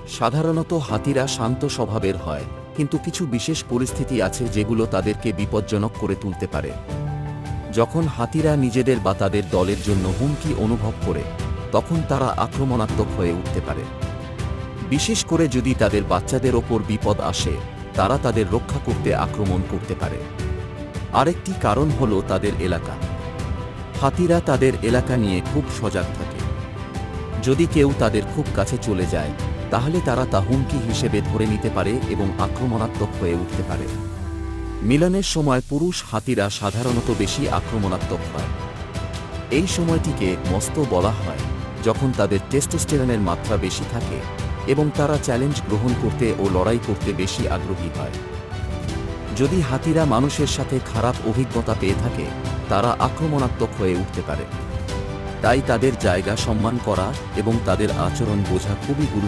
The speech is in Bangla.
সাধারণত হাতিরা শান্ত স্বভাবের হয়, কিন্তু কিছু বিশেষ পরিস্থিতি আছে যেগুলো তাদেরকে বিপজ্জনক করে তুলতে পারে। যখন হাতিরা নিজেদের বা তাদের দলের জন্য হুমকি অনুভব করে, তখন তারা আক্রমণাত্মক হয়ে উঠতে পারে। বিশেষ করে যদি তাদের বাচ্চাদের ওপর বিপদ আসে, তারা তাদের রক্ষা করতে আক্রমণ করতে পারে। আরেকটি কারণ হলো তাদের এলাকা। হাতিরা তাদের এলাকা নিয়ে খুব সজাগ থাকে। যদি কেউ তাদের খুব কাছে চলে যায়, তাহলে তারা তা হুমকি হিসেবে ধরে নিতে পারে এবং আক্রমণাত্মক হয়ে উঠতে পারে। মিলনের সময় পুরুষ হাতিরা সাধারণত বেশি আক্রমণাত্মক হয়। এই সময়টিকে মস্ত বলা হয়, যখন তাদের টেস্টোস্টেরনের মাত্রা বেশি থাকে এবং তারা চ্যালেঞ্জ গ্রহণ করতে ও লড়াই করতে বেশি আগ্রহী হয়। যদি হাতিরা মানুষের সাথে খারাপ অভিজ্ঞতা পেয়ে থাকে, তারা আক্রমণাত্মক হয়ে উঠতে পারে। তাই তাদের জায়গা সম্মান করা এবং তাদের আচরণ বোঝা খুবই গুরুত্বপূর্ণ।